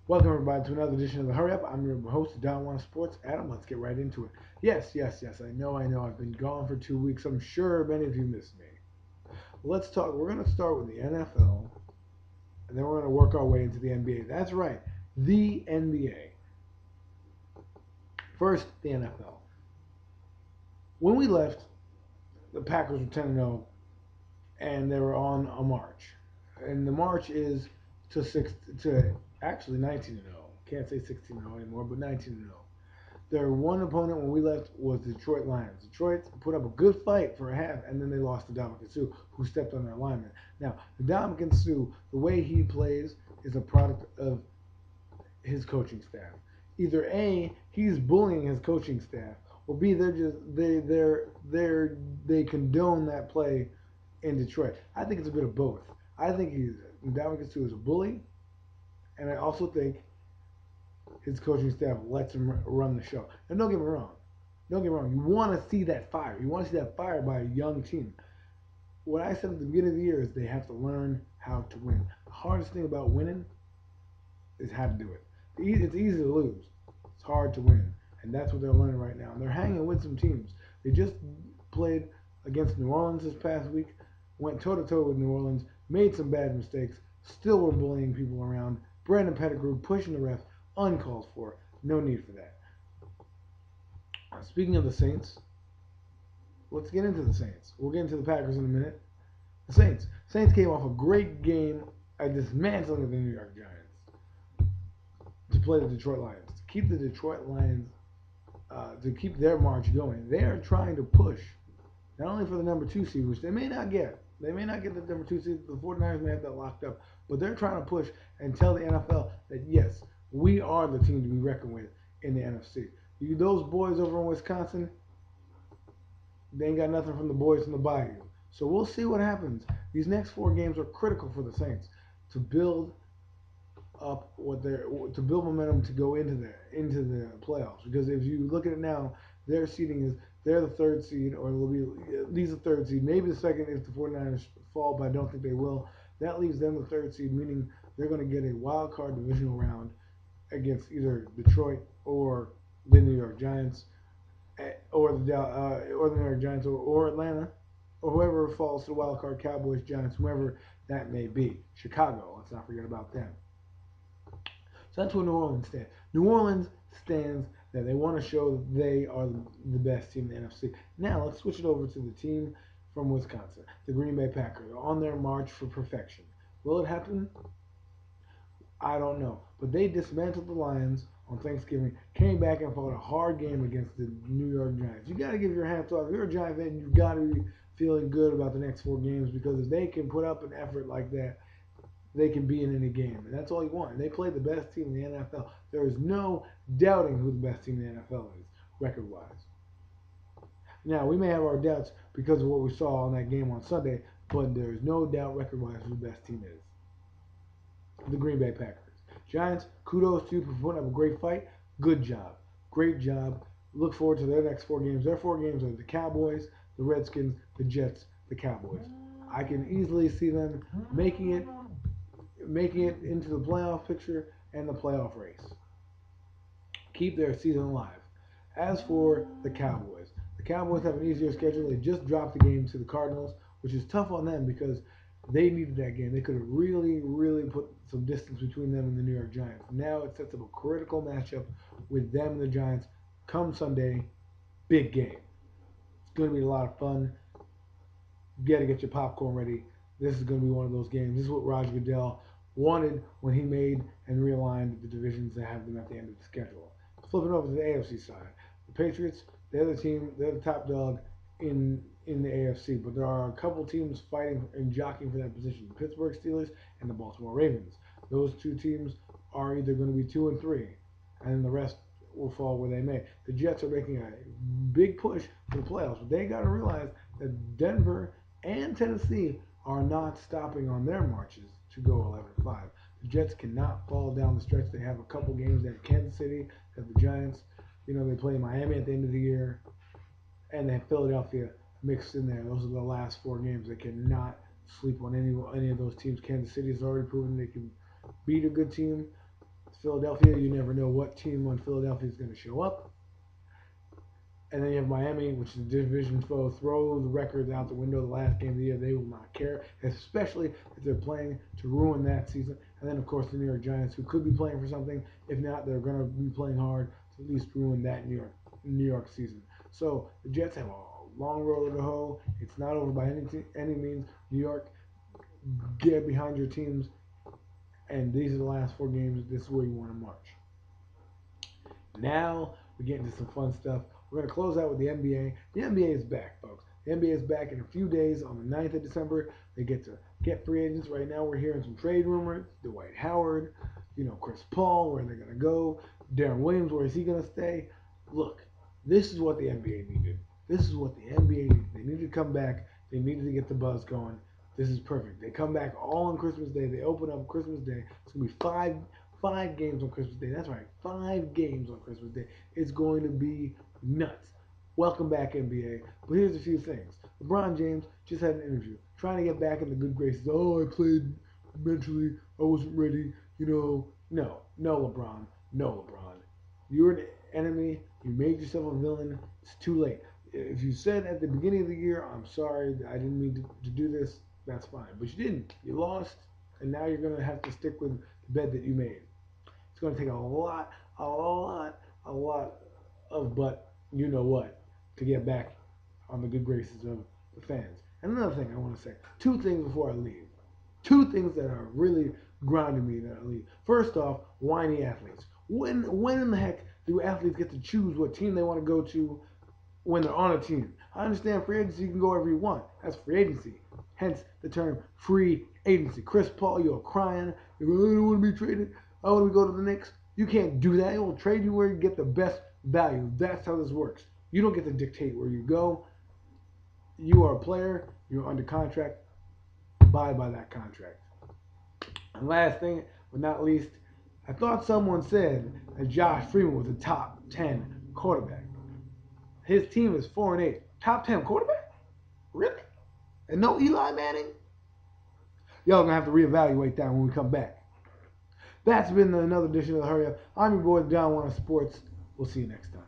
Welcome everybody to another edition of the Hurry Up. I'm your host, Don Juan Sports. Adam, let's get right into it. Yes. I know. I've been gone for 2 weeks. I'm sure many of you missed me. Let's talk. We're going to start with the NFL, and then we're going to work our way into the NBA. That's right, the NBA. First, the NFL. When we left, the Packers were 10-0, and they were on a march. And the march is to actually 19-0. Can't say 16-0 anymore, but 19-0. Their one opponent when we left was the Detroit Lions. Detroit put up a good fight for a half, and then they lost to Dominican Sue, who stepped on their lineman. Now, Dominican Sue, the way he plays is a product of his coaching staff. Either A, he's bullying his coaching staff, or B, they condone that play in Detroit. I think it's a bit of both. I think Dominican Sue is a bully, and I also think his coaching staff lets him run the show. And don't get me wrong. Don't get me wrong. You want to see that fire. You want to see that fire by a young team. What I said at the beginning of the year is they have to learn how to win. The hardest thing about winning is how to do it. It's easy to lose. It's hard to win. And that's what they're learning right now. And they're hanging with some teams. They just played against New Orleans this past week, went toe-to-toe with New Orleans, made some bad mistakes, still were bullying people around. Brandon Pettigrew pushing the refs, uncalled for. No need for that. Speaking of the Saints, let's get into the Saints. We'll get into the Packers in a minute. The Saints. Saints came off a great game at dismantling of the New York Giants to play the Detroit Lions. To keep the Detroit Lions, to keep their march going. They are trying to push, not only for the number 2 seed, which they may not get. They may not get the number 2 seed. The 49ers may have that locked up. But they're trying to push and tell the NFL that, yes, we are the team to be reckoned with in the NFC. Those boys over in Wisconsin, they ain't got nothing from the boys from the Bayou. So we'll see what happens. These next 4 games are critical for the Saints to build up to build momentum to go into the playoffs. Because if you look at it now, their seeding is they're the 3rd seed, or they'll be at least the 3rd seed, maybe the 2nd if the 49ers fall, but I don't think they will. That leaves them the 3rd seed, meaning they're going to get a wild card divisional round against either Detroit or the New York Giants, or the New York Giants, or Atlanta, or whoever falls to the wild card, Cowboys, Giants, whoever that may be. Chicago, let's not forget about them. So that's where New Orleans stands. New Orleans stands that they want to show that they are the best team in the NFC. Now let's switch it over to the team from Wisconsin, the Green Bay Packers, on their march for perfection. Will it happen? I don't know. But they dismantled the Lions on Thanksgiving, came back and fought a hard game against the New York Giants. You got to give your hats off. If you're a Giant fan, you've got to be feeling good about the next 4 games, because if they can put up an effort like that, they can be in any game. And that's all you want. And they played the best team in the NFL. There is no doubting who the best team in the NFL is, record-wise. Now, we may have our doubts because of what we saw in that game on Sunday, but there is no doubt record-wise who the best team is. The Green Bay Packers. Giants, kudos to you for putting up a great fight. Good job. Great job. Look forward to their next 4 games. Their 4 games are the Cowboys, the Redskins, the Jets, the Cowboys. I can easily see them making it into the playoff picture and the playoff race. Keep their season alive. As for the Cowboys have an easier schedule. They just dropped the game to the Cardinals, which is tough on them because they needed that game. They could have really, really put some distance between them and the New York Giants. Now it sets up a critical matchup with them and the Giants come Sunday. Big game. It's going to be a lot of fun. You got to get your popcorn ready. This is going to be one of those games. This is what Roger Goodell wanted when he made and realigned the divisions to have them at the end of the schedule. Flipping over to the AFC side. The Patriots, they're the top dog in the AFC, but there are a couple teams fighting and jockeying for that position. The Pittsburgh Steelers and the Baltimore Ravens. Those 2 teams are either going to be 2 and 3, and the rest will fall where they may. The Jets are making a big push for the playoffs, but they got to realize that Denver and Tennessee are not stopping on their marches to go 11-5. The Jets cannot fall down the stretch. They have a couple games. They have Kansas City, they have the Giants. They play Miami at the end of the year, and they have Philadelphia mixed in there. Those are the last 4 games. They cannot sleep on any of those teams. Kansas City has already proven they can beat a good team. Philadelphia, you never know what team on Philadelphia is going to show up. And then you have Miami, which is a division foe. Throw the records out the window the last game of the year. They will not care, especially if they're playing to ruin that season. And then, of course, the New York Giants, who could be playing for something. If not, they're going to be playing hard to at least ruin that New York season. So the Jets have a long road to hoe. It's not over by any means. New York, get behind your teams. And these are the last 4 games. This is where you want to march. Now we get into some fun stuff. We're going to close out with the NBA. The NBA is back, folks. The NBA is back in a few days on the 9th of December. They get to get free agents. Right now we're hearing some trade rumors. Dwight Howard, Chris Paul, where they're going to go. Darren Williams, where is he going to stay? Look, this is what the NBA needed. This is what the NBA needed. They needed to come back. They needed to get the buzz going. This is perfect. They come back all on Christmas Day. They open up Christmas Day. It's going to be five games on Christmas Day. That's right, 5 games on Christmas Day. It's going to be nuts. Welcome back, NBA. But here's a few things. LeBron James just had an interview trying to get back in the good graces. Oh, I played mentally. I wasn't ready. No, LeBron. No, LeBron. You're an enemy. You made yourself a villain. It's too late. If you said at the beginning of the year, I'm sorry, I didn't mean to do this, that's fine. But you didn't. You lost, and now you're going to have to stick with the bed that you made. It's going to take a lot of you know what to get back on the good graces of the fans. And another thing I want to say, 2 things before I leave. 2 things that are really grounding me that I leave. First off, whiny athletes. When in the heck do athletes get to choose what team they want to go to when they're on a team? I understand free agency, you can go wherever you want. That's free agency. Hence the term free agency. Chris Paul, you're crying. You're going, I don't want to be traded. I want to go to the Knicks. You can't do that. It will trade you where you get the best value. That's how this works. You don't get to dictate where you go. You are a player. You're under contract. Abide by that contract. And last thing, but not least, I thought someone said that Josh Freeman was a top 10 quarterback. His team is 4-8. Top 10 quarterback? Really? And no Eli Manning? Y'all gonna have to reevaluate that when we come back. That's been another edition of the Hurry Up. I'm your boy, John Warner Sports. We'll see you next time.